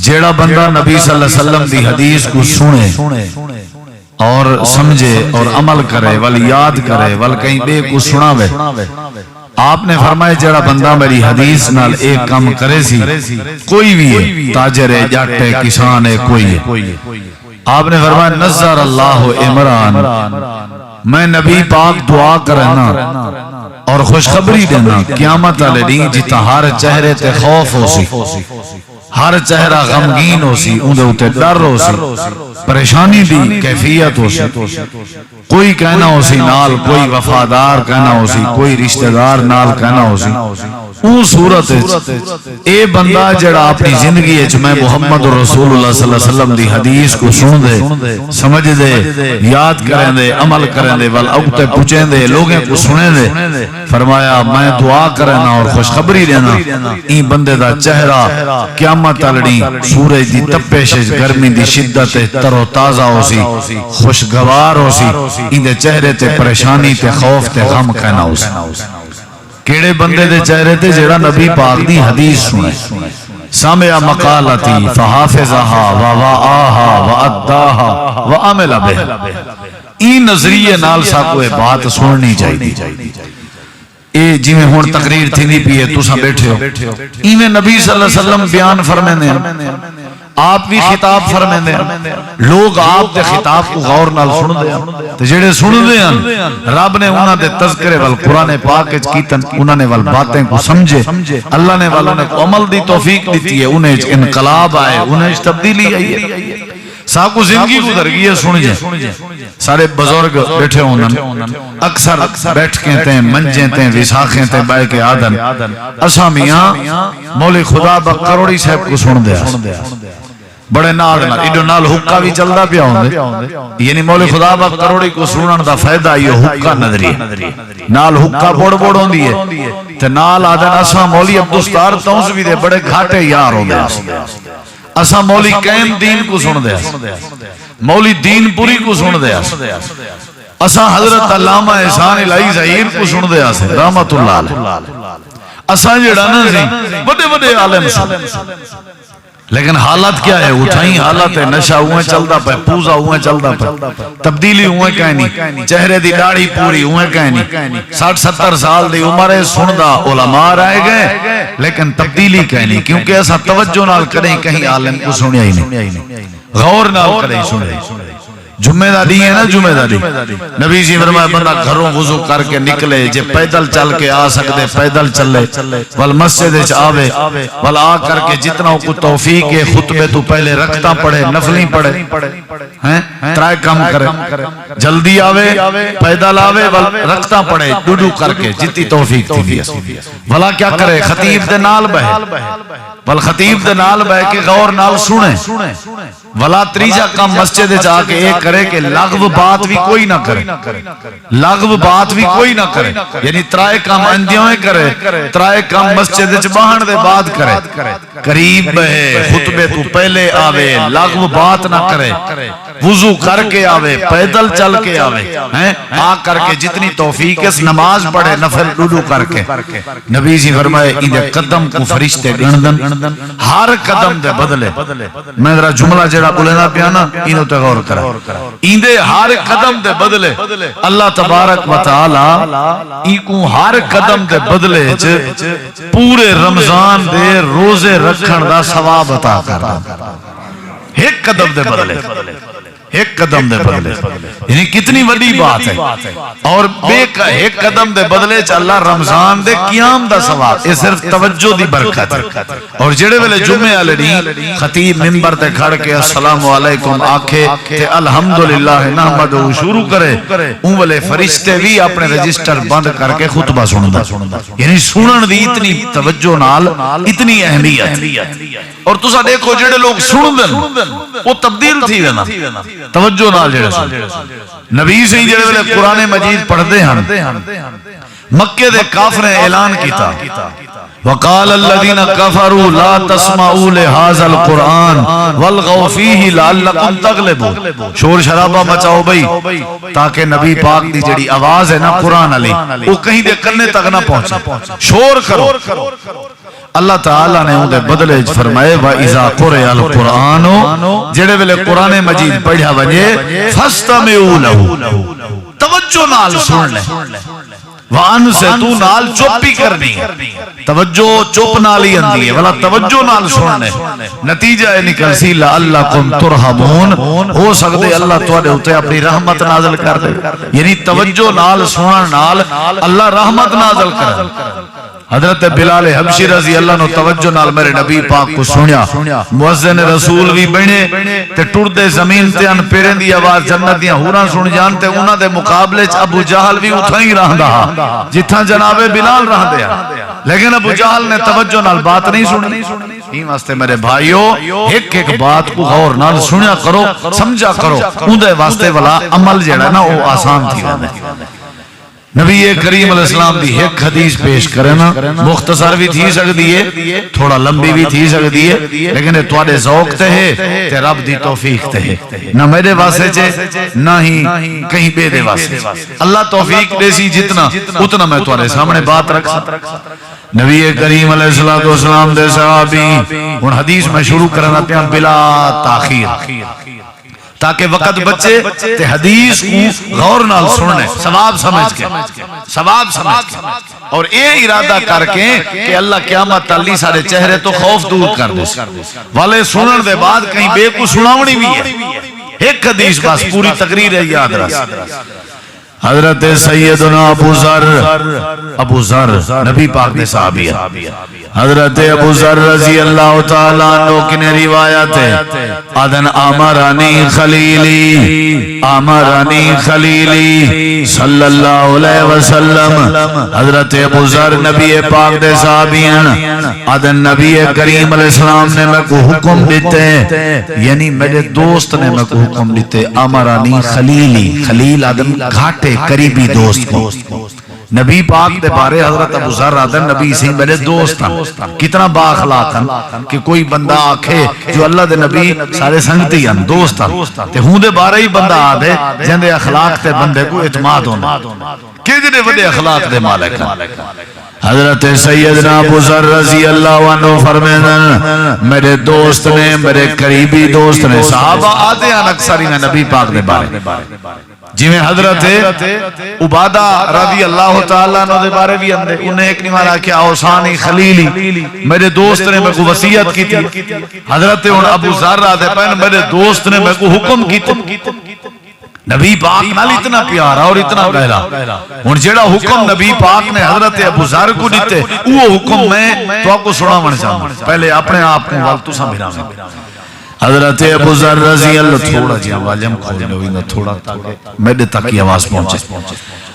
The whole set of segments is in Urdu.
جیڑا بندہ نبی صلی اللہ علیہ وسلم دی حدیث کو سنے اور سمجھے اور عمل کرے ول یاد کرے ول کہیں بے کو سناوے، آپ نے فرمایا جیڑا بندہ میری حدیث نال ایک کام کرے سی، کوئی بھی ہے، تاجر ہے، جٹ ہے، کسان ہے، کوئی ہے، آپ نے فرمایا نظر اللہ عمران، میں نبی پاک دعا کرنا اور خوشخبری دینا قیامت والے دن جتا ہر چہرے تے خوف ہو سی، ہر چہرہ غمگین ہو سی، اندے اتے ڈر ہو سی، پریشانی دی کیفیت ہو سی، کوئی کہنا ہو سی نال، کوئی وفادار کہنا ہو سی، کوئی رشتہ دار نال کہنا ہو سی، اون صورت اے بندہ جڑا اپنی زندگی اچ میں محمد رسول اللہ صلی اللہ علیہ وسلم دی حدیث کو سن دے، سمجھ دے، یاد کریں دے، عمل کریں دے، ول اگتے پوچھیں دے، لوگیں کو سنیں دے، فرمایا میں دعا کرنا اور خوشخبری دینا این بندے دا چہرہ قیامت تلڑی سورج دی تپش گرمی دی شدت تر و تازہ ہو سی، خوشگوار ہو سی، این دے چہرے تے پریشانی تے خوف تے غم کہنا ہو سی۔ کیڑے بندے دے چہرے تے جیڑا نبی پاک دی حدیث سنے، سامع مقالتی فحافظہا ووعاہا واداہا وعمل بہا، این نظریے نال سا کوئی بات سننی چاہیے۔ اے جی میں ہون تقریر تھی نہیں پیئے تو سا بیٹھے ہو، ایویں نبی صلی اللہ علیہ وسلم بیان فرمینے آپ بھی خطاب فرمینے لوگ آپ دے خطاب کو غور نال سن دے تو جڑے سن دے رب نے انہاں دے تذکرے وال قرآن پاک کیتن انہاں نے وال باتیں کو سمجھے، اللہ نے والوں نے عمل دی توفیق دیتی ہے، انہیں انقلاب آئے، انہیں تبدیلی آئی ہے، ساکو زندگی گزر گئی ہے۔ سن جائیں سارے بزرگ بیٹھے ہوں اکثر بیٹھ کے تے منجیں تے وساخیں تے بائے کے آدن اسامیاں مولی خدا بکروڑی صاحب کو سن دیا بڑے نال نال ایڈو نال حقہ بھی چلدا پیا ہوندے، یعنی مولی خدا بکروڑی کو سنن دا فائدہ یہ حقہ نظری نال حقہ بوڑ بوڑ ہوندی ہے تے نال آدن اساں مولی عبدالستار تونسوی دے بڑے گھاٹے یار ہوندے، اساں مولی قیم دین کو سن دیا، مولی دین پوری کو سن دیا، اساں حضرت علامہ احسان الہی ظہیر کو سن دیا سے رحمت اللہ علیہ، اساں جڑا نا سی بڑے بڑے عالم سن، لیکن حالت کیا ہے؟ اٹھائیں حالت ہے، نشہ ہوئے چلدا پہ، پوزا ہوئے چلدا پہ، تبدیلی ہوئے کہنی، چہرے دی داڑھی پوری ہوئے کہنی، 60-70 سال دی عمرے سندہ علماء رہ گئے لیکن تبدیلی کہنی، کیونکہ ایسا توجہ نال کریں کہیں عالم کو سنیا ہی نہیں، غور نال کریں سنیا، جمعہ داری ہے نا، جمعہ داری نبی جی فرمایا بندہ گھروں وضو کر کے نکلے، جے پیدل چل کے آ سکتے پیدل چلے، وال مسجد اچ آوے، وال آ کر کے جتنا کو توفیق ہے خطبے تو پہلے رکھتا پڑھے، نفلی پڑھے، ترائے کام کرے، جلدی آوے پیدل آوے وال رکھتا پڑھے، ڈوڈو کر کے جتی توفیق تھی دیا، ولا کیا کرے خطیب دے نال بہے، وال خطیب دے نال بہے کے غور نال سنے، ولا تریجہ کام مسجد جا کے ایک کرے کہ لغو بات بھی کوئی نہ کرے، لغو بات بھی کوئی نہ کرے، یعنی ترائے کام اندیوں کرے، ترائے کام مسجد جا باہن دے بعد کرے، قریب بہے خطبے تو پہلے آوے، لغو بات نہ کرے، وضو کر کے آوے، پیدل چل کے آوے، آ کر کے جتنی توفیق اس نماز پڑھے نفل ڈوڈو کر کے، نبی جی فرمائے اندے قدم کو فرشتے گندن، ہر قدم دے بدلے، میں ذرا جملہ جڑا بولینا پیانا انہوں تے غور کرا، اندے ہر قدم دے بدلے اللہ تبارک و تعالی ایکوں ہر قدم دے بدلے پورے رمضان دے روزے رکھن دا ثواب عطا کرتا، ایک قدم دے بدلے، ایک قدم دے بدلے، یعنی کتنی بڑی بات ہے، اور ایک قدم دے بدلے چ اللہ رمضان دے قیام دا ثواب، یہ صرف توجہ دی برکت ہے، اور جڑے ویلے جمعے والے دن خطیب منبر تے کھڑ کے السلام علیکم آکھے تے الحمدللہ نحمدہ شروع کرے، اون والے فرشتے بھی اپنے رجسٹر بند کر کے خطبہ سندا، یعنی سنن دی اتنی توجہ نال اتنی اہمیت، اور تسا دیکھو جڑے لوگ سندن وہ تبدیل تھی وینا توجہ نال جڑے سن، نبی سے جڑے ویلے قرآن مجید پڑھتے ہیں مکے دے کافریں اعلان کیتا، وقال الذين كفروا لا تسمعوا لهذا القرآن والغوا فيه لعلكم تغلبون، شور شرابہ مچاؤ بھئی تاکہ نبی پاک دی جڑی آواز ہے نا قرآن علی وہ کہیں دے کرنے تک نہ پہنچے، شور کرو، اللہ تعالیٰ نے ان دے بدلے فرمائے وَإِذَا قُرِئَ الْقُرْآنُ جڑے ویلے قرآن مجید پڑھیا وجے فَاسْتَمِعُوا لَهُ توجہ نال سن لے وان سے تو نال چوپی کرنی توجہ چوپ نال ہی اندی ہے ولا توجہ نال سننے نتیجہ نکل سی لعلکم ترحمون ہو سکتے اللہ تواڈے اوتے اپنی رحمت نازل کر دے یعنی توجہ نال سنن نال اللہ رحمت نازل کر حضرت بلال حبشی رضی اللہ عنہ توجہ نال میرے نبی پاک کو سنیا مؤذن رسول بھی بنے تے ٹردے زمین تے ان پیرن دی آواز جنت دیاں حوراں سن جان تے انہاں دے مقابلے چ ابو جہل بھی اتھاں ہی رہندا جتھاں جناب بلال رہندے لیکن ابو جہل نے توجہ نال بات نہیں سنی این واسطے میرے بھائیو ایک ایک بات کو غور نال سنیا کرو سمجھا کرو اون دے واسطے والا عمل جڑا نا او آسان تھی ویندا نبی کریم علیہ السلام دی ایک حدیث پیش کرنا مختصر بھی تھی سکتی ہے تھوڑا لمبی بھی تھی سکتی ہے لیکن تواڈے ذوق تے ہے تے رب دی توفیق تے ہے نہ میرے واسطے چے نہ ہی کہیں بے دے واسطے اللہ توفیق دے سی جتنا اتنا میں تواڈے سامنے بات رکھ نبی کریم علیہ السلام دے صحابی ان حدیث میں شروع کرنا پیا بلا تاخیر تاکہ وقت بچے تے حدیث کو غور نال سننے ثواب سمجھ کے اور اے ارادہ کر کے کہ اللہ قیامت تعالی سارے چہرے تو خوف دور کر دے والے سنن دے بعد کہیں بے کو سناونی بھی ہے ایک حدیث بس پوری تقریر ہے یاد رکھ حضرت سیدنا ابو ذر نبی پاک نے صحابی ہے حضرت ابو ذر رضی اللہ تعالیٰ عنہ کی روایت ہے ادن آمرانی خلیلی صلی اللہ علیہ وسلم حضرت ابو ذر نبی پاک دے صحابی ہیں ادن نبی کریم علیہ السلام نے میں کو حکم دیتے یعنی میرے دوست نے میں کو حکم دیتے آمرانی خلیلی خلیل ادن گھاٹے قریبی دوست کو نبی پاک دے بارے حضرت ابو ذر آدھر نبی سے میرے دوست ہیں کتنا با اخلاق ہیں کہ کوئی بندہ آکھے جو اللہ دے نبی سارے سنگتی ہیں دوست ہیں تے ہوں دے بارے ہی بندہ آدھے جن دے اخلاق تے بندے کو اعتماد ہونا کہ جنہیں بڑے اخلاق دے مالک ہیں حضرت سیدنا ابو ذر رضی اللہ عنہ فرمائیں میرے دوست نے میرے قریبی دوست نے صحابہ آتے ہیں اکثر ہی نبی پاک دے بارے جی میں حضرت عبادہ رضی اللہ تعالیٰ عنہ دے بارے بھی اندے انہیں ایک نمارا کیا اوسانی خلیلی میرے دوست نے میں کو وصیت کی تھی حضرت ابو ذر آتے پہن میرے دوست نے میں کو حکم کی تھی نبی پاک نال اتنا پیارا اور اتنا گہرا اور جڑا حکم نبی پاک نے حضرت ابو ذر کو دیتے وہ حکم میں تو آپ کو سناون چاہوں پہلے اپنے آپ کو والتو سا بھیراویں حضرت ابو ذر رضی اللہ تھوڑا جی والیوم کھولنے ہوئی نہ تھوڑا میرے تک یہ آواز پہنچے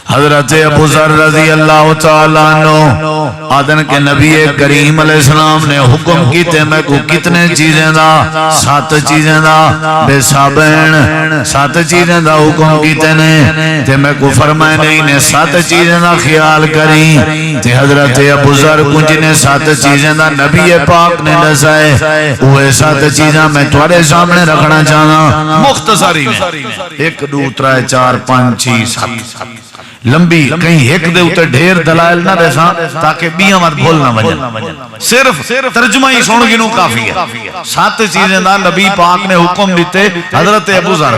حضرت ابو ذر رضی اللہ تعالیٰ عنہ آدن کے نبی کریم علیہ السلام نے حکم کیتے میں کو کتنے چیزیں دا 7 چیزیں دا بے سابین 7 چیزیں دا حکم کیتے نے تے میں کو فرمائے نہیں نے 7 چیزیں دا خیال کریں تے حضرت ابو ذر کو جنہیں 7 چیزیں دا نبی پاک نے دسائے وہ 7 چیزیں میں تھوڑے سامنے رکھنا چاہنا مختصری میں 1 2 3 4 5 6 7 لمبی کہیں ایک دے ہوتے ڈھیر دلائل نہ دیساں تاکہ بیاں مت بھول نہ وجن صرف ترجمہ ہی سن گنوں کافی ہے 7 چیزیں دا نبی پاک نے حکم دیتے حضرت ابو ذر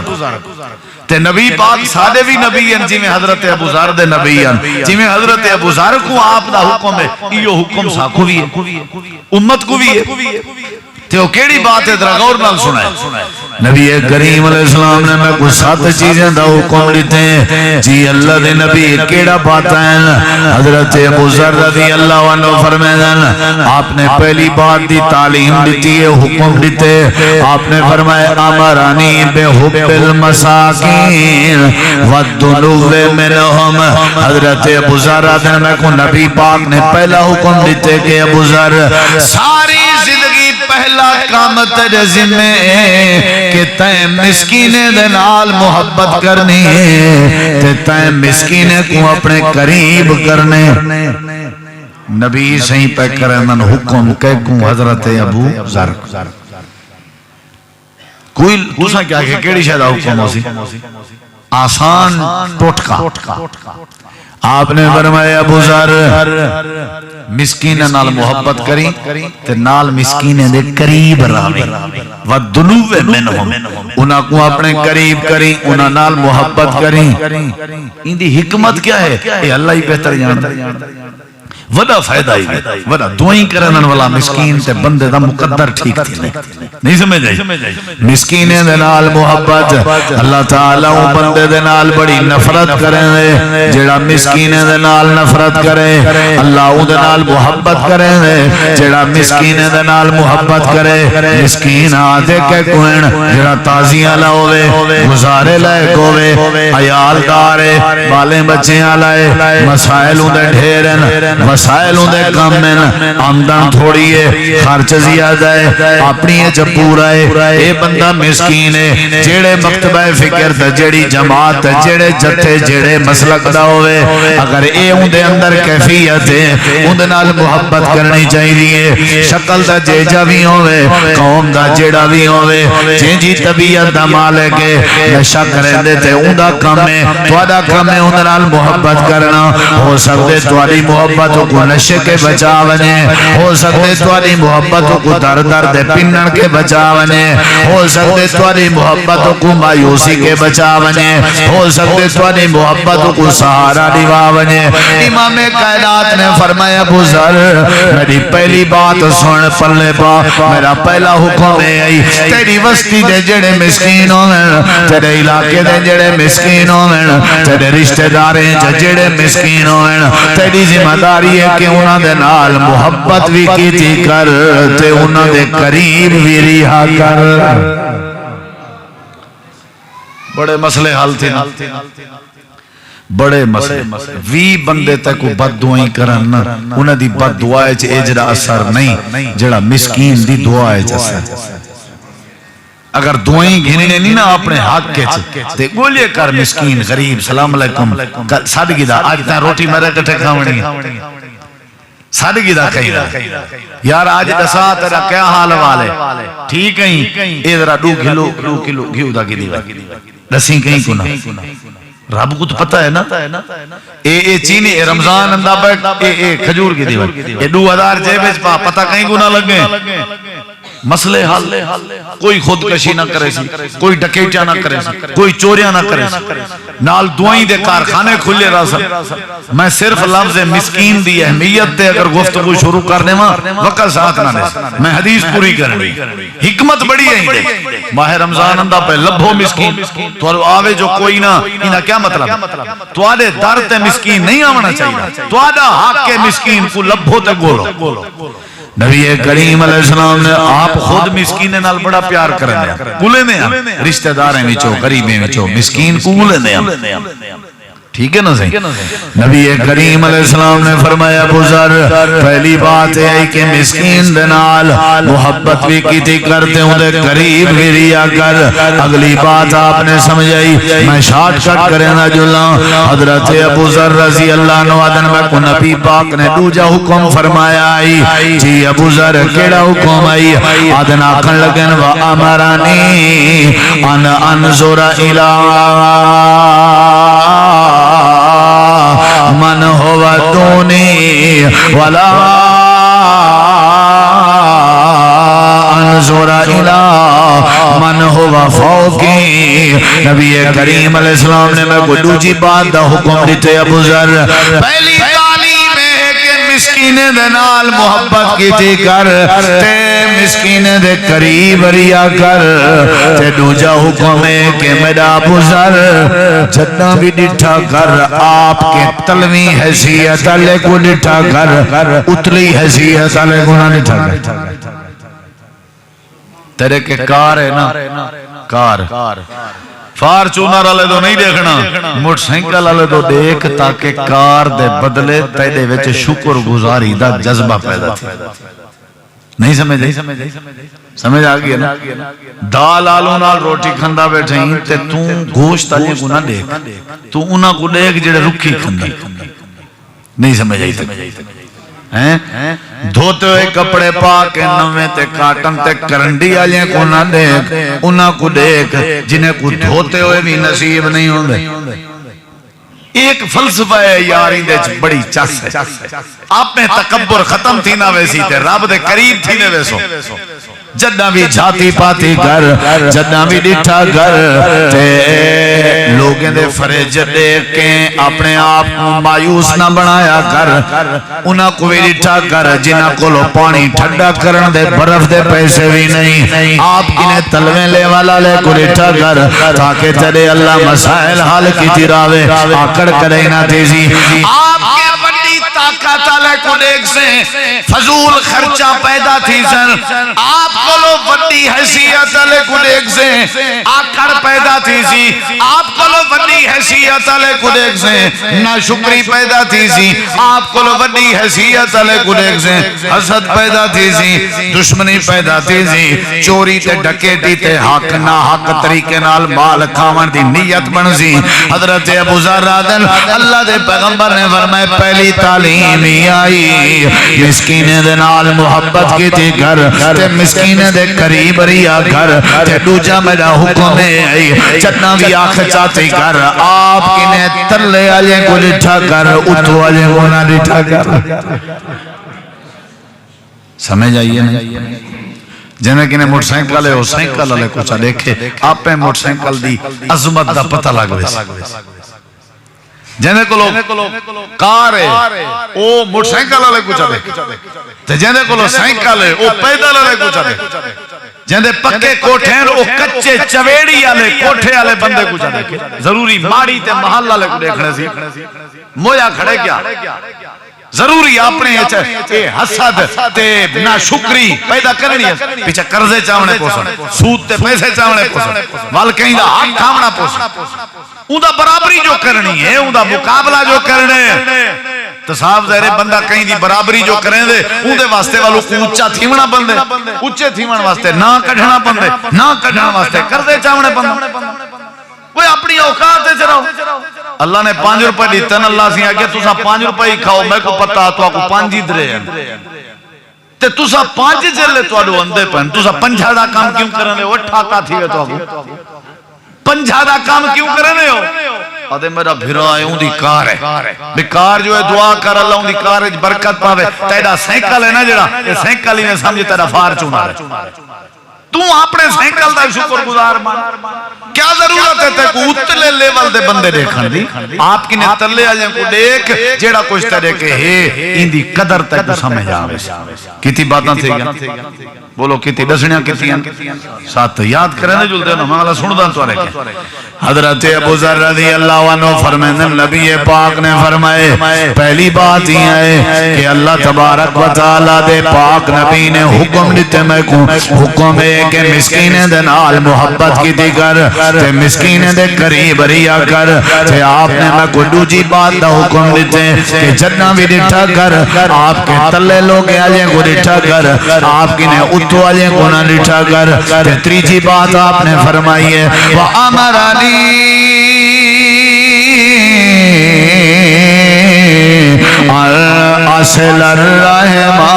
تے نبی پاک سادے بھی نبی ہیں جی میں حضرت ابو ذر دے نبی ہیں جی میں حضرت ابو ذر کو آپ دا حکم ہے یہ حکم ساکھو بھی ہے امت کو بھی ہے تے وہ کیڑی بات ہے ذرا غور نال سنائے نبی کریم علیہ السلام نے میں کو 7 چیزیں دا حکم دیتے ہیں جی اللہ دے نبی کیڑا بات ہیں حضرت ابو ذر رضی اللہ عنہ فرمائیں آپ نے پہلی بات دی تعلیم دیتی ہے حکم دیتے آپ نے فرمایا امرانی بے حب المساکین والدنو منہم حضرت ابو ذر نے میں کو نبی پاک نے پہلا حکم دیتے کہ ابو ذر ساری زندگی پہلا کام تیرے ذمہ کہ تیں مسکینے دے نال محبت کرنی تے تیں مسکینے کو اپنے قریب کرنے نبی صحیح پہ کرنن حکم کہوں حضرت ابو ذر کوئی دوسرا کیا کہ کیڑی شاید حکم ہو سی آسان ٹوٹکا آپ نے فرمایا ابو ذر مسکین نال محبت کریں تے نال مسکین دے قریب راویں ودنو منہم انہاں کو اپنے قریب کریں انہاں نال محبت کریں ان دی حکمت کیا ہے یہ اللہ ہی بہتر جانتا وڈا فائدہ ہی وڈا دعائیں کرن والا مسکین تے بندے دا مقدر ٹھیک تھی نہیں سمجھ آئی مسکین دے نال محبت اللہ تعالیٰ بندے دے نال بڑی نفرت کریں جڑا مسکین دے نال نفرت کرے اللہ دے نال محبت کریں جڑا مسکین دے نال محبت کرے مسکین آدھے کے کوئن جڑا تازیاں لاؤے گزارے لائے کوئے عیال دارے بالیں بچیاں لائے مسائل دے ڈھیرن مسائل دے کامن آمدن تھوڑی ہے خرچ زیادہ ہے اپنی جب پورا ہے اے بندہ مسکین ہے جیڑے مکتبہ فکر تا جیڑی جماعت جیڑے جتے جیڑے مسلک دا ہوئے اگر اے ان دے اندر کیفیت ہے ان دے نال محبت کرنی چاہیے شکل دا جیجا بھی ہوئے قوم دا جیڑا بھی ہوئے جی طبیعت دا مالک ہے نشہ کریں دیتے ان دا کم ہے تو دا کم ہے ان دے نال محبت کرنا ہو سکتے تواری محبت کو نشے کے بچا بنے ہو سکتے تواری محبت کو در در دے پنن کے بچا بنے ہو سکتے تواری محبت کو مایوسی کے بچا بنے ہو سکتے تواری محبت کو سہارا دیوا بنے امام کائنات نے فرمایا ابو ذر میری پہلی بات سن پلے پا میرا پہلا حکم ہے تیری وستی دے جڑے مسکین ہوئے تیرے علاقے دے جڑے مسکین ہوئے تیرے رشتہ داریں جڑے مسکین ہوئے تیری ذمہ داری ہے کہ انہاں دے نال محبت بھی کیتی کر تے انہاں دے قریب بھی رہا کر بڑے مسئلے حل تھے بڑے مسئلے وی بندے تک کو بد دعائیں کرن انہاں دی بد دعائیں چ اجرا اثر نہیں جڑا مسکین دی دعائیں چ اثر اگر دعائیں گھننے نہیں نا اپنے حق کے تے گولے کر مسکین غریب سلام علیکم صدقی دا آج تا روٹی میرے کٹھے کھاونی صدقی دا کہیں یار آج دسا تیرا کیا حال والے ٹھیک کہیں اے ذرا 2 کلو گھیو دا کی دیوا دسیں کہیں کنا رب کو تو پتہ ہے نا اے چینی اے رمضان اندہ بیٹھ اے کھجور کی دیوا اے 2000 جیبیج پا پتہ کہیں کنا لگے مسئلے حل کوئی خودکشی نہ کرے سی کوئی ڈکیٹیاں نہ کرے سی کوئی چوریاں نہ کرے سی نال دعائیں دے کارخانے کھلے رہا سا میں صرف لفظ مسکین دی اہمیت دے اگر گفتگو شروع کرنے وقت ساتھ نہ دے میں حدیث پوری کرنی حکمت بڑی ہے ماہ رمضان اندہ پہ لبھو مسکین تو آوے جو کوئی نہ انہا کیا مطلب تو آدھے درد مسکین نہیں آمنا چاہیے تو آدھا حق کے مسکین کو لبھو تے گولو نبی کریم علیہ السلام نے آپ خود مسکین نال بڑا پیار کرنے ہیں کولے میں ہم رشتہ داریں وچو قریبیں وچو مسکین کولے میں ہم ٹھیک ہے نا صحیح نبی کریم علیہ السلام نے فرمایا ابو ذر پہلی بات ہے کہ مسکین دنال محبت بھی کیتی کرتے ہوں دے قریب بھی ریا کر اگلی بات آپ نے سمجھائی میں شارٹ کٹ کریں نا جلنا حضرت ابو ذر رضی اللہ عنہ آدن میں کو نبی پاک نے دوجہ حکم فرمایا آئی جی ابو ذر کیڑا حکم آئی آدن آکھن لگن و امرانی ان انظر الہ من ہوا دونی ولا انظر الہ من ہوا فوقی نبی کریم علیہ السلام نے میں کو دوجی بات دا حکم دیتے ابو ذر پہلی تعلیم ہے کہ مسکین دے نال محبت کیتی کر تے مسکین دے قریب ریا کر تے دوجا حکم ہے کہ میرا ابو ذر جتنا بھی ڈٹھا کر آپ کے تلوی حیثیت علیہ کو ڈٹھا کر اتلی حیثیت علیہ کو نہ ڈٹھا کر تیرے کے کار ہے نا کار فارچونر والے تو نہیں دیکھنا موٹر سائیکل والے تو دیکھ تاکہ کار دے بدلے تیرے وچ شکر گزاری دا جذبہ پیدا تھی نہیں سمجھے سمجھ آگئی نا دال آلو نال روٹی کھندا بیٹھے ہیں تے تو گوشت آلے کو نہ دیکھ تو انہاں کو دیکھ جڑے رکھی کھندا نہیں سمجھ آئی دھوتے ہوئے کپڑے پاک نوے تے کاٹن تے کرنڈی آلے کو نہ دیکھ انہاں کو دیکھ جنہیں کو دھوتے ہوئے بھی نصیب نہیں ہوں دے ایک فلسفہ ہے یاری دے بڑی چس ہے آپ میں تکبر ختم تھی نہ ویسی تے رب دے قریب تھی نہ ویسو جدہ بھی جھاتی پاتی گر جدہ بھی ڈٹھا گر تے لوگیں دے فریج دیکھ کے اپنے آپ مایوس نہ بنایا گر انہاں کو بھی ڈٹھا گر جنہاں کو لو پانی ٹھنڈا کرن دے برف دے پیسے بھی نہیں آپ انہیں تلویں لے والا لے کو ڈٹھا گر تاکہ تیرے اللہ مسائل حال کی تیراوے آکڑ کرے نہ تیزی آپ کے بڑی طاقت علیہ کو دیکھ سے فضول خرچہ پیدا تھی سن آپ کو لو بڑی حیثیت علیہ کو دیکھ سے آکڑ پیدا تھی سی آپ کو لو بڑی حیثیت علیہ کو دیکھ سے ناشکری پیدا تھی سی آپ کو لو بڑی حیثیت علیہ کو دیکھ سے حسد پیدا تھی سی دشمنی پیدا تھی سی چوری تے ڈکیٹی تے حق نہ حق طریقے نال مال کھاون دی نیت بن سی حضرت ابو ذر اللہ دے پیغمبر نے فرمائے پہلی تعلیم ہی آئی مسکین دے نال محبت کی تھی گھر تے مسکین دے قریب ریا گھر تے دوجا میرا حکم ہے جتنا بھی آنکھ چاہتی گھر آپ انہیں ترلے آلے کو لٹھا کر اتو آلے کو نہ لٹھا کر سمجھ آئیے جنہیں کنے موٹر سائیکل ہو سائیکل والے کچھ دیکھے آپ پہ موٹر سائیکل دی عظمت دا پتہ لگ ویسے جنہیں کو لو کار ہے او موٹر سائیکل والے کچھ دیکھے جنہیں کو لو سائیکل ہے او پیدل والے کچھ دیکھے جنہیں پکے کوٹھے ہیں او کچے چویڑی والے کوٹھے والے بندے کچھ دیکھے ضروری ماڑی تے محل والے کو دیکھنے سی مویا کھڑے کیا ضروری اپنے حسد تے ناشکری پیدا کرنی ہے پیچھے قرضے چاونے پوسن سود تے پیسے چاونے پوسن وال کہیں دا حق کھامنا پوسن اون دا برابری جو کرنی ہے اون دا مقابلہ جو کرنے تو صاحب ظاہر بندہ کہیں دی برابری جو کریں دے اون دے واسطے والو کو اونچا تھیونا بندے اونچے تھیون واسطے نہ کڈھنا بندے نہ کڈھنا واسطے قرضے چاونے بندے کوئی اپنی اوقات دے چراؤ اللہ نے 5 روپے دیتا نا اللہ سے آگیا تُسا 5 روپے ہی کھاؤ میں کو پتا تو آکو 5 ہی درے ہیں تے تُسا 5 جلے تو آڈو اندے پہن تُسا 5 دا کام کیوں کرنے ہو ٹھاکا تھی ہے تو آگو 5 دا کام کیوں کرنے ہو آدھے میرا بھیرا ہے اون دی کار ہے بیکار جو ہے دعا کر اللہ اون دی کار ہے برکت پاوے تیڑا سینکل ہے نا جڑا یہ سینکل ہی میں سمجھے تیڑا فار چونا ہے تو اپنے سینکل دا شکر گزار مان کیا ضرورت ہے تے کو اتلے لیول دے بندے دیکھن دی آپ کی نے تلے آجیں کو دیکھ جیڑا کچھ تے دیکھے ہے ان دی قدر تے کو سمجھ آوے کتی باتاں تھے گیا بولو کتی دسنیاں کتی ہیں ساتھ یاد کرنے جلدے نا میں والا سن دان تو رکھے حضرت ابو ذر رضی اللہ عنہ فرمائے نبی پاک نے فرمائے پہلی بات ہی ہے کہ اللہ تبارک و تعالیٰ دے پاک نبی نے حکم دیتے میں کو حکم ہے کہ مسکین دے نال محبت کی دی کر تے مسکین دے قریب ریا کر تے آپ نے میں کو دوجی بات دا حکم دیتے کہ جنہ بھی ڈٹھا کر آپ کے تلے لوگ آلیں کو ڈٹھا کر آپ کی نے اتو آلیں کو نہ ڈٹھا کر تے تریجی بات آپ نے فرمائی ہے وَأَمَرَنِي اصل الرحمہ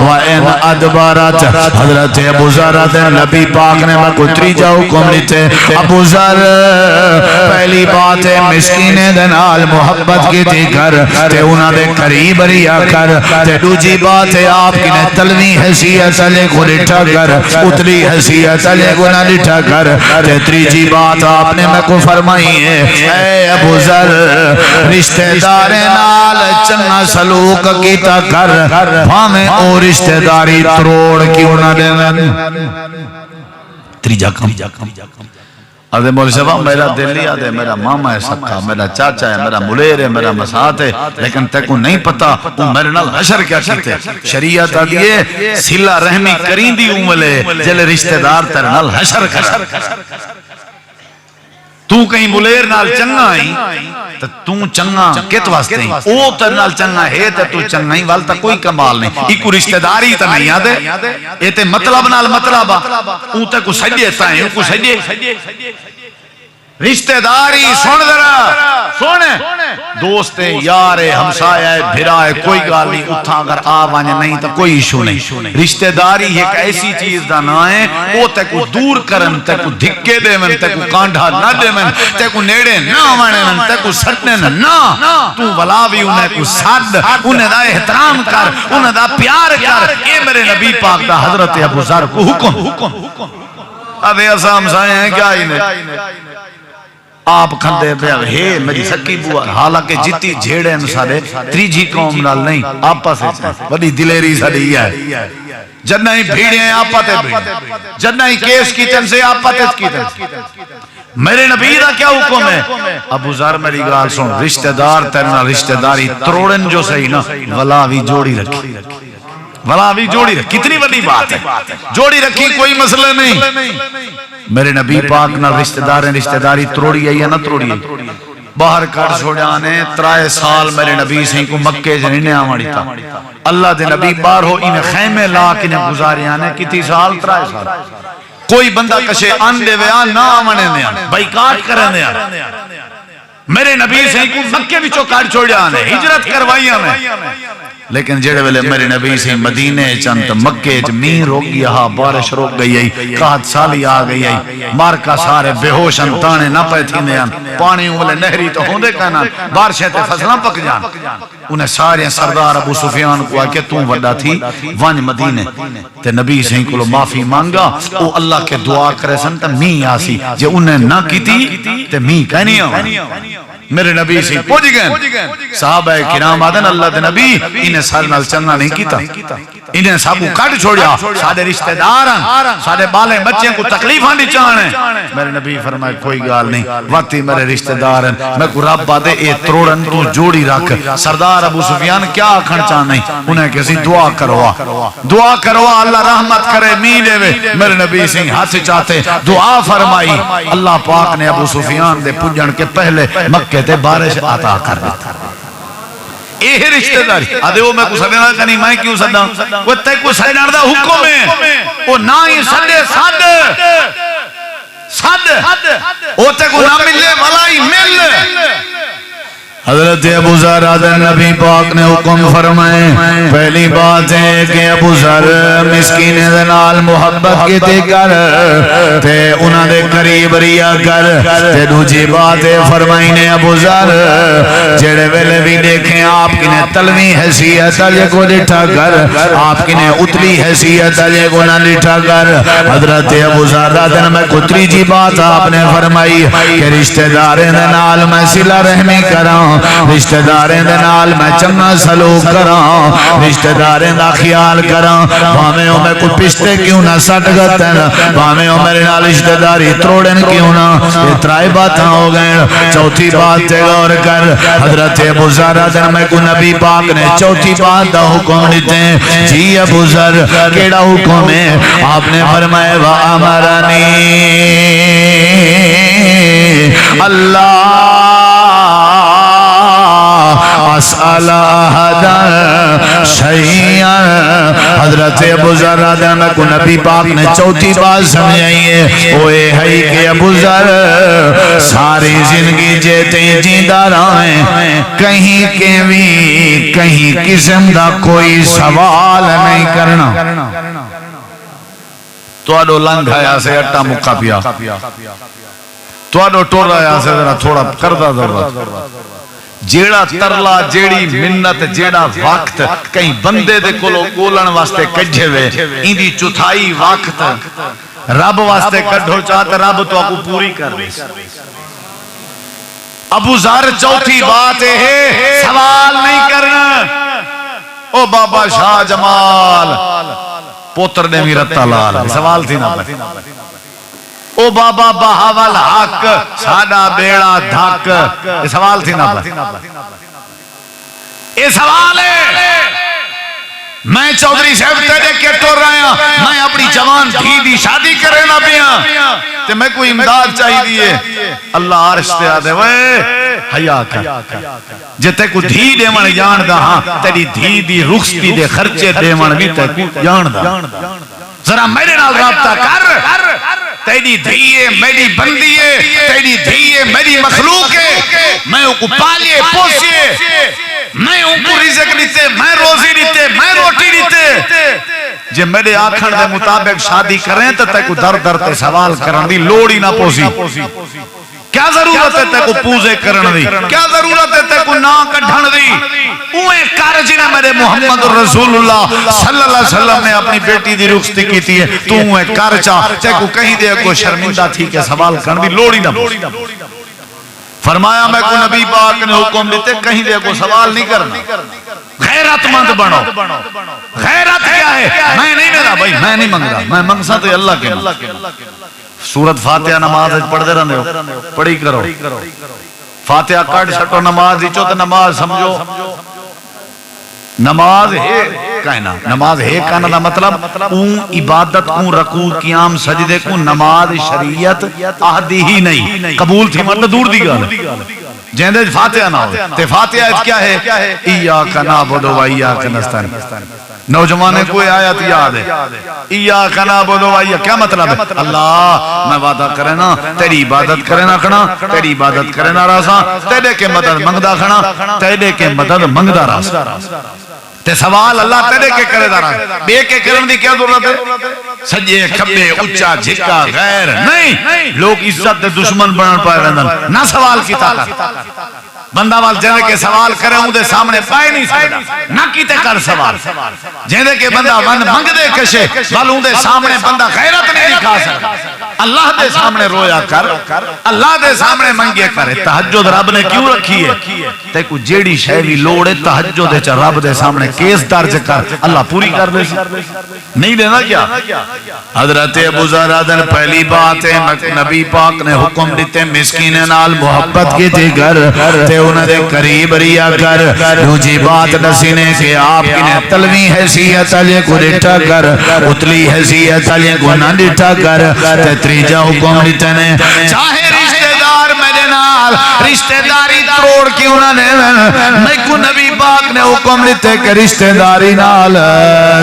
وَإِنْ أَدْبَرَتْ حضرت ابو ذر نبی پاک نے میں کو تریجا حکم دیتے ابو ذر پہلی بات ہے مسکین دے نال محبت کی تھی کر تے انہاں دے قریب ریا کر تے دوجی بات ہے آپ کی نے تلوی حیثیت علی کو لٹھا کر اتلی حیثیت علی کو نہ لٹھا کر تے تریجی بات آپ نے میں کو فرمائی ہے اے ابو ذر رشتہ دار نال چنگا سلوک کیتا کر ہمیں او رشتہ داری تروڑ کیوں نہ دے تریجا کم آدھے مولی صاحب میرا دلی آدھے میرا ماما ہے سکھا میرا چاچا ہے میرا ملیر ہے میرا مسات ہے لیکن تے کو نہیں پتا تو میرے نال حشر کیا کیتے شریعت آدھیے سلہ رحمی کرین دی اوملے جلے رشتہ دار تیرے نال حشر کر تو کہیں ملیر نال چنگا ہی تو چنگا کت واسطے ہی او تر نال چنگا ہے تو چنگا ہی والتا کوئی کمال نہیں ایک رشتہ داری تا نہیں آدھے یہ تے مطلب نال مطلب اون تے کو سجے تا ہے کو سجے رشتہ داری سن ذرا سن دوست یار ہمسایہ بھرا ہے کوئی گال نہیں اتھا اگر آوانے نہیں تو کوئی ایشو نہیں رشتہ داری ایک ایسی چیز دا نہ ہے وہ تے کو دور کرن تے کو دھکے دے من تے کو کانڈھا نہ دے من تے کو نیڑے نہ آوانے من تے کو سٹنے نہ تو ولاوی انہیں کو ساد انہیں دا احترام کر انہیں دا پیار کر اے میرے نبی پاک دا حضرت ابو ذر کو حکم اب ایسا ہمسایہ ہیں کیا انہیں آپ کھندے پہ ہے میری سکی بوا حالانکہ جتی جھیڑے ہیں سارے تریجی قوم نال نہیں آپا سے بڑی دلیری ساری ہے جنہ ہی بھیڑے ہیں آپا تے بھیڑے جنہ ہی کیس کی تن سے آپا تے کی تن میرے نبی دا کیا حکم ہے ابو ذر میری گال سن رشتہ دار تیرنا رشتہ داری تروڑن جو صحیح نا ولاوی جوڑی رکھی ولاوی جوڑی رکھی کتنی بڑی بات ہے جوڑی رکھی کوئی مسئلہ نہیں میرے نبی پاک نہ رشتہ داری تروڑی ہے یا نہ تروڑی ہے باہر کر چھوڑانے 3 سال میرے نبی سے کو مکے جنہیں آمڑی تھا اللہ دے نبی بار ہو انہیں خیمے لا کے انہیں گزارے آنے کتی سال 3 سال کوئی بندہ کشے آن دے ویان نہ آمنے دے آنے بائیکاٹ کرنے دے آنے میرے نبی سے کو مکے بھی چوکار چھوڑے آنے ہجرت کروائی آنے لیکن جڑے ویلے میرے نبی سے مدینے چند مکے جمین روک گیا بارش روک گئی ہے قحط سالی آ گئی ہے مارکا سارے بے ہوش انتانے نہ پہ تھی دے پانی اولے نہری تو ہوندے کہنا بارشیں تے فصلہ پک جان انہیں سارے سردار ابو سفیان کو کہ تم وڈا تھی وانج مدینے تے نبی سے کو معافی مانگا او اللہ کے دعا کرے سن تے می آسی جے انہیں نہ کیتی تے می کہنی آؤں میرے نبی سے پوچھ گئے صحابہ کرام آدن اللہ دے نبی انہیں سار نال چلنا نہیں کیتا انہیں سابو کٹ چھوڑیا سادے رشتہ داران سادے بالے بچے کو تکلیف آنی چاہنے میرے نبی فرمائے کوئی گال نہیں واتی میرے رشتہ داران میں کو رب بادے اے تروڑن تو جوڑی رکھ سردار ابو سفیان کیا آکھن چاہنے انہیں کسی دعا کروا اللہ رحمت کرے میلے وے میرے نبی سے ہاتھ چاہتے دعا فرمائی اللہ پاک نے ابو سفیان دے پجن کے پہلے مکہ تے بارش عطا کر دیتا یہ رشتہ داری آدھے وہ میں کو سدینا کنی میں کیوں سداں وہ تے کو سدینا دا حکم ہے وہ نہ ہی سدے سد وہ تے کو نہ ملے ولائی مل حضرت ابو ذر نبی پاک نے حکم فرمائے پہلی بات ہے کہ ابو ذر مسکین دے نال محبت کیتے کر تے انہاں دے قریب ریا کر تے دوجی بات ہے فرمائی نے ابو ذر جڑے ویلے بھی دیکھیں آپ کی نے تلوی حیثیت علی کو لٹھا کر آپ کی نے اتلی حیثیت علی کو نہ لٹھا کر حضرت ابو ذر میں کتری جی بات آپ نے فرمائی کہ رشتہ داریں دے نال میں صلہ رحمی کراں رشتہ داریں دے نال میں چنگا سلوک کراں رشتہ داریں دا خیال کراں بھامیں ہو میں کو پشتے کیوں نہ سٹ گتن بھامیں ہو میرے نال رشتہ داری تروڑن کیوں نہ یہ 3 باتاں ہو گئے چوتھی بات تے غور کر حضرت ابو ذر میں کو نبی پاک نے چوتھی بات دا حکم دیتے ہیں جی ابو ذر کیڑا حکم ہے آپ نے فرمایا وَأَمَرَنِي اللہ اسأل احدا شیئا حضرت ابو ذر میں کو نبی پاک نے چوتھی بات سمجھائی ہے وہ ہے کہ ابو ذر ساری زندگی جیتے جیندہ رہیں کہیں کے بھی کہیں قسم دا کوئی سوال نہیں کرنا تو اڈو لنگ آیا سے اٹا مکہ پیا تو اڈو ٹور آیا سے ذرا تھوڑا کردہ ضرورت جیڑا ترلا جیڑی منت جیڑا وقت کہیں بندے دے کولو گولن واسطے کجھے وے اندی چوتھائی وقت رب واسطے کڈھو چاہتا رب تو آپ کو پوری کر دے ابو ذر چوتھی بات ہے سوال نہیں کرنا او بابا شاہ جمال پوتر نے میرتا لال سوال تھی نہ او بابا بہاول حق ساڈا بیڑا دھک یہ سوال تھی نہ یہ سوال ہے میں چودھری صاحب تیرے کے ٹور رہا ہوں میں اپنی جوان دھی دی شادی کرے نہ پیا تے میں کوئی امداد چاہی دیئے اللہ عرش تے آدھے وے حیاء کر جتے کو دھی دیوان جان دا ہاں تیری دھی دی رخصتی دے خرچے دیوان بھی تے کو جان دا ذرا میرے نال رابطہ کر تیری دھیے میری بندیے، تیری دھیے میری مخلوق ہے، میں ان کو پالیے پوسیے، میں ان کو رزق دیتے، میں روزی دیتے، میں روٹی دیتے. جے میرے آکھن دے مطابق شادی کریں تو تے کو در در تے سوال کرن دی لوڑ ہی نہ پوسی. کیا ضرورت ہے تے کو پوزے کرن دی، کیا ضرورت ہے تے کو نا کڈھن دی. اوے کر جنہیں میرے محمد رسول اللہ صلی اللہ علیہ وسلم نے اپنی بیٹی دی رخصتی کیتی ہے، تو اوے کر چاہ تے کو کہیں دے کو شرمندہ تھی کہ سوال کرن دی لوڑ ہی نہ پوسی. فرمایا میں کو نبی پاک نے حکم دیتے کہیں دے کو سوال نہیں کرنا. غیرت مند بنو. غیرت کیا ہے؟ میں نہیں میرا بھائی، میں نہیں منگ رہا، میں منگسا تو اللہ کے. سورت فاتحہ نماز پڑھ دے رہنے ہو، پڑھی کرو. فاتحہ کٹ چھٹو نماز دیچو تو نماز سمجھو نماز ہے کہنا. نماز ہے کہنا دا مطلب اون عبادت اون رکوع قیام سجدے کو نماز شریعت آہدی ہی نہیں قبول تھی مرد دور دی گا جہندے فاتحہ نہ ہو. تے فاتحہ کیا ہے؟ ایاک نعبد و ایاک نستعین. نوجوانے کوئی آیت یاد ہے ایاک نعبد و ایاک، کیا مطلب ہے؟ اللہ میں وعدہ کرے نا تیری عبادت کرے نا کھنا، تیری عبادت کرے نا راسا، تیرے کے مدد منگدہ کھنا، تیرے کے مدد منگدہ راسا. تے سوال اللہ تیرے کے کرے دارا بے کے کرن دی کیا ضرورت ہے؟ سجے کھبے اچھا جھکا غیر نہیں. لوگ عزت دے دشمن بنن پائے رہندن نہ سوال کی طاقت. بندہ وال جہدے کے سوال کرے ہوں دے سامنے پائے نہیں سکتا نہ کیتے کر سوال. جہدے کے بندہ من منگ دے کشے والوں دے سامنے بندہ غیرت نہیں دکھا سکتا. اللہ دے سامنے رویا کر، اللہ دے سامنے منگے کرے. تہجد رب نے کیوں رکھی ہے؟ تے کو جیڑی شے لوڑے تہجد دے چ رب دے سامنے کیس درج کر اللہ پوری کر دے. نہیں دینا کیا؟ حضرت ابو ذر آدن پہلی بات ہے نبی پاک نے حکم دیتے مسکین نال محبت کی تھی گر تے انہیں دے قریب ریا کر. دوجی بات نسینے کہ آپ کی تلوی حیثیت علی کو ڈٹھا کر، اتلی حیثیت علی کو نہ ڈٹھا کر. تے تریجا حکم دیتے نے چاہے رشتہ دار میرے نال رشتہ داری توڑ کی انہوں نے میں کو نبی پاک نے حکم دیتے کہ رشتہ داری نال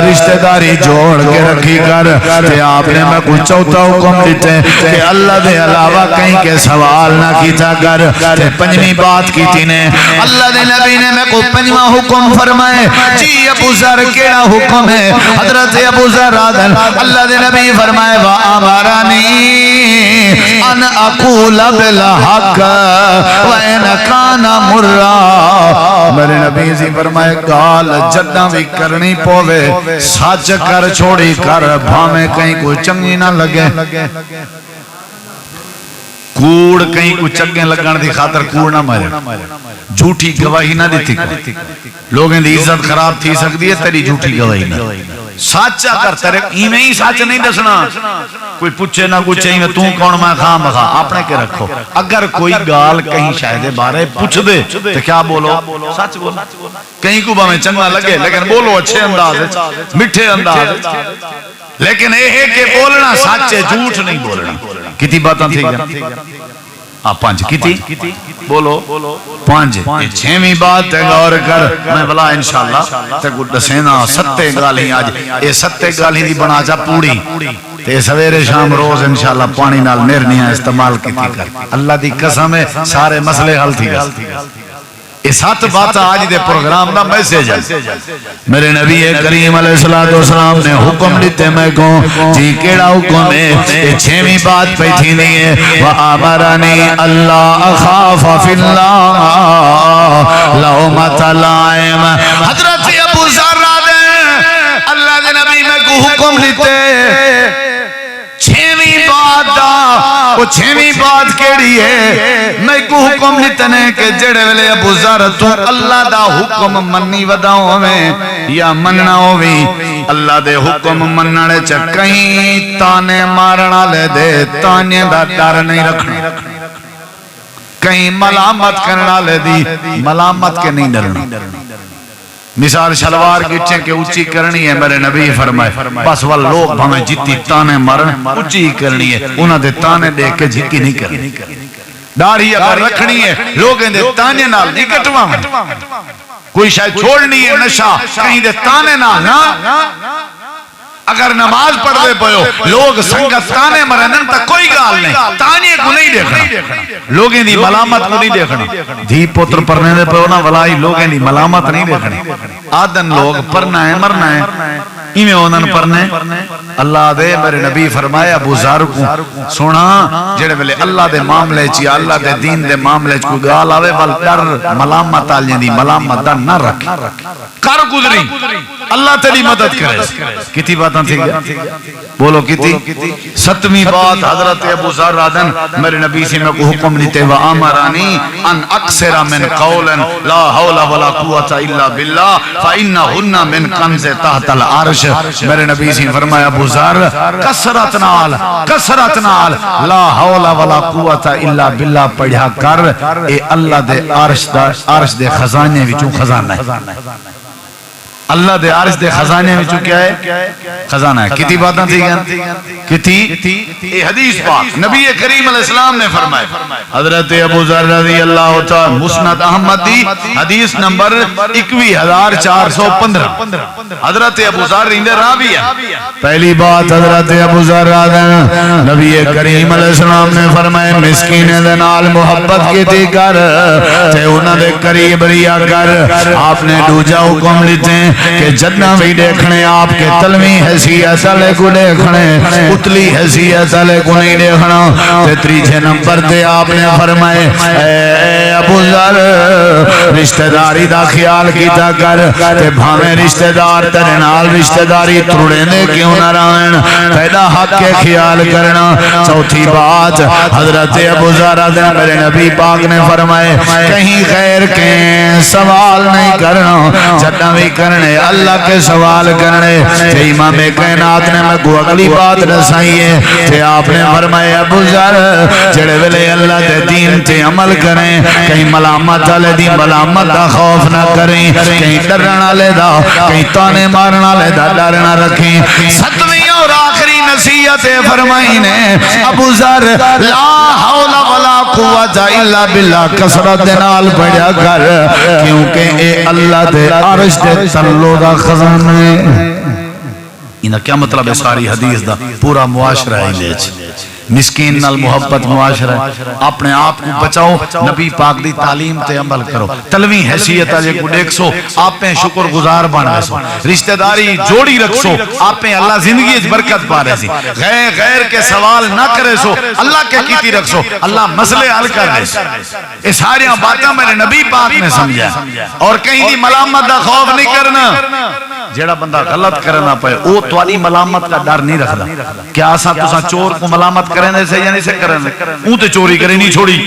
رشتہ داری جوڑ کے رکھی کر. تے آپ نے میں کو چوتھا حکم دیتے کہ اللہ دے علاوہ کہیں کے سوال نہ کیتا کر. تے پنجمی بات کی تھی نے اللہ دے نبی نے میں کو پنجواں حکم فرمائے. جی ابو ذر کیڑا حکم ہے؟ حضرت ابو ذر آدن اللہ دے نبی فرمائے وَآمَرَنِي أَنْ أَقُولَ بِالْحَقِّ وَإِنْ كَانَ مُرًّا. میرے نبی جی فرمائے گال جدہ بھی کرنی پوے سچ کر چھوڑی کر بھامے کہیں کوئی چنگی نہ لگے. کوڑ کہیں کوئی چنگے لگن دی خاطر کوڑ نہ مارے، جھوٹی گواہی نہ دیتی کر. لوگیں دی عزت خراب تھی سکتی ہے تیری جھوٹی گواہی نہ. سچا کر تیرے ایمیں ہی سچ نہیں دسنا. کوئی پوچھے نہ کچھ چاہیے تو کون میں خام بخا اپنے کے رکھو. اگر کوئی گال کہیں شاہدے بارے پوچھ دے تو کیا بولو؟ سچ بولو. کہیں کو ہمیں چنگا لگے لیکن بولو اچھے انداز مٹھے انداز. لیکن یہ ہے کہ بولنا سچ ہے، جھوٹ نہیں بولنا. کتنی باتاں تھی گیا آپ پانچ کتنی بولو پانچ. چھویں بات ہے غور کر میں بلا انشاءاللہ تے گڈ سینا ستے گالی آج اے ستے گالی دی بنا جا پوڑی تے سویرے شام روز انشاءاللہ پانی نال نرنیاں استعمال کیتی کر. اللہ دی قسم ہے سارے مسئلے حل تھی گا. یہ سات بات آج دے پروگرام دا میسیج ہے. میرے نبی کریم علیہ السلام نے حکم دیتے میں کو جی کیڑا حکم ہے؟ یہ چھویں بات پہ تھی نہیں ہے وَآمَرَنِي أَلَّا أَخَافَ فِي اللَّهِ لَوْمَةَ لَائِمٍ. حضرت ابو ذر اللہ دے نبی میں کو حکم دیتے چھویں بات دا وہ چھویں بات کیڑی ہے؟ میں کو حکم دیتنے کہ جڑے ویلے ابو ذر تو اللہ دا حکم منی وداؤں میں یا مننا ہوئی اللہ دے حکم مننے چکہیں تانے مارنا لے دے تانے دا ڈر نہیں رکھنا. کہیں ملامت کرنا لے دی ملامت کے نہیں ڈرنا. مثال شلوار گٹھیں کے اچھی کرنی ہے میرے نبی فرمائے بس وہ لوگ ہمیں جتی تانے مرن اچھی کرنی ہے انہاں دے تانے دیکھ کے جھکی نہیں کرنی. داڑھی اگر رکھنی ہے لوگیں دے تانے نال نہیں کٹوا کوئی شاید چھوڑنی ہے نشہ کہیں دے تانے نال اگر نماز پڑھ دے پہو لوگ سنگت تانے مرنن تا کوئی گال نہیں، تانے کو نہیں دیکھنا، لوگیں دی ملامت کو نہیں دیکھنا، دھی پتر پڑھنے دے پہو نا ولائی لوگیں دی ملامت نہیں دیکھنی، آدن لوگ پڑھنا ہے مرنا ہے ایمیں انہوں پڑھنے۔ اللہ دے میرے نبی فرمایا ابو ذر کو سونا جڑے ویلے اللہ دے معاملے چی اللہ دے دین دے معاملے چ کوئی گال آوے ول ڈر ملامت آل جندی ملامت دا نہ رکھ کر گزری اللہ تیری مدد کرے۔ کتی باتاں تھی گیا بولو کتی؟ ستویں بات حضرت ابو ذر آدن میرے نبی سے میں کو حکم لیتے وآمرانی ان اکثر من قولا لا حول ولا قوة الا باللہ فإنہن من کنز تحت العرش۔ میرے نبی سے فرمایا ابو ذر کثرت نال لا حول ولا قوة الا باللہ پڑھا کر، اے اللہ دے عرش دے خزانے وچوں خزانہ ہے، اللہ دے عرش دے خزانے میں کیا ہے؟ خزانہ ہے۔ کتی باتاں تھی گیا کتی؟ یہ حدیث پاک نبی کریم علیہ السلام نے فرمائے، حضرت ابو ذر رضی اللہ تعالی مسند احمد دی حدیث نمبر 21415 حضرت ابو ذر رندے راوی ہے۔ پہلی بات حضرت ابو ذر نبی کریم علیہ السلام نے فرمائے مسکین دے نال محبت کیتی کر تے انہاں دے قریب ریا کر۔ آپ نے دوجا حکم لیتے ہیں کہ جدنا بھی دیکھنے آپ کے تلوی حیثیت علیہ کو دیکھنے، اتلی حیثیت علیہ کو نہیں دیکھنا۔ تے تریجے نمبر تے آپ نے فرمائے اے ابو ذر رشتہ داری دا خیال کیتا کر تے بھاویں رشتہ دار تیرے نال رشتہ داری تروڑے دے کیوں نہ رہن، پیدا حق کے خیال کرنا۔ چوتھی بات حضرت ابو ذر میرے نبی پاک نے فرمائے کہیں غیر کے سوال نہیں کرنا، جدنا بھی کرنے اللہ کے سوال کرنے۔ تے امام کائنات نے میں کو اگلی بات رسائی ہے تے آپ نے فرمایا ابو ذر جڑے ویلے اللہ دے دین تے عمل کریں کہیں ملامت والے دی ملامت دا خوف نہ کریں، کہیں ڈرن والے دا کہیں تانے مارن والے دا ڈر نہ رکھیں۔ ستویں اور آخری نصیحت فرمائی نے ابو ذر لا حول ولا قوت الا باللہ کثرت نال پڑھا کر، کیونکہ اے اللہ دے عرش دے تلو دا خزانہ ہے۔ انہا کیا مطلب ہے ساری حدیث دا؟ پورا معاشرہ ہے لیچ مسکین نال محبت معاشرہ ہے، اپنے آپ کو بچاؤ، نبی پاک دی تعلیم تے عمل کرو، تلویں حیثیت آجے کو دیکھ سو آپ پہ شکر گزار بنا سو، رشتہ داری جوڑی رکھ سو آپ پہ اللہ زندگی برکت پا رہے سی، غیر کے سوال نہ کرے سو اللہ کے کیتی رکھ سو اللہ مسئلے حل کر رہے سو۔ اس ساری باتیں میرے نبی پاک نے سمجھا اور کہیں دی ملامت دا خوف نہیں کرنا۔ جیڑا بندہ غلط کرنا پائے وہ توالی ملامت کا ڈر نہیں رکھدا۔ کیا آسا تسا چور کو ملامت کرنے سے یا نہیں سے کرنے اون تے چوری کرے نہیں چھوڑی،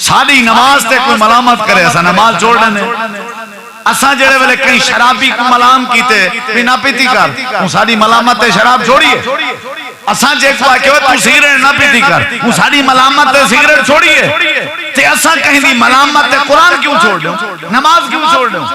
ساری نماز تے کوئی ملامت کرے ایسا نماز چھوڑ دینے۔ اساں جڑے ویلے کہیں شرابی کو ملام کیتے بھی نہ پیتی کر اون ساری ملامت تے شراب چھوڑیے، اساں جے کو آکے تو سگریٹ نہ پیتی کر اون ساری ملامت تے سگریٹ چھوڑیے، تے اساں کہیں دی ملامت تے قرآن کیوں چھوڑ دوں، نماز کیوں چھوڑ دوں؟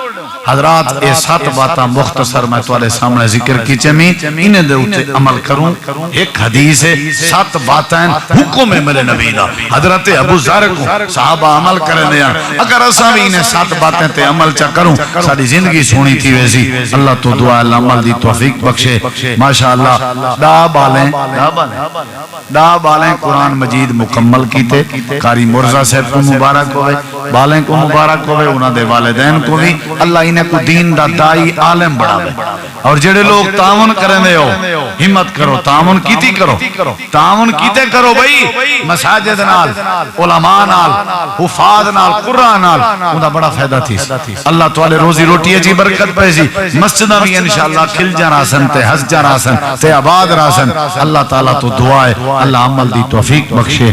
حضرات اے 7 باتاں مختصر میں تمہارے سامنے ذکر کی چمی انہیں دے اٹھے عمل کروں۔ ایک حدیث ہے 7 باتیں حکم ہے میرے نبی دا، حضرت ابو ذر کو صحابہ عمل کرنے دیا، اگر اساں بھی انہیں 7 باتیں تے عمل چا کروں ساری زندگی سونی تھی ویسی۔ اللہ تو دعا اللہ عمل دی توفیق بخشے۔ ماشاءاللہ دا بالیں قرآن مجید مکمل کیتے، قاری مرزا صاحب کو مبارک ہوئے، بالیں کو مبارک ہوئے، انہاں دے والدین کو بھی اللہ انہیں کو دین دا دائی عالم بڑھاوے۔ اور جڑے لوگ تعاون کرنے ہو ہمت کرو، تعاون کیتی کرو، تعاون کیتے کرو بھئی، مساجد نال، علماء نال، حفاظ نال، قرآن نال، انہاں بڑا فائدہ تھی۔ اللہ تعالی روزی روٹی جی برکت پیسی، مسجدہ بھی انشاءاللہ کھل جا راسن تے ہس جا راسن تے آباد راسن۔ اللہ تعالیٰ تو دعا ہے اللہ عمل دی توفیق بخشے۔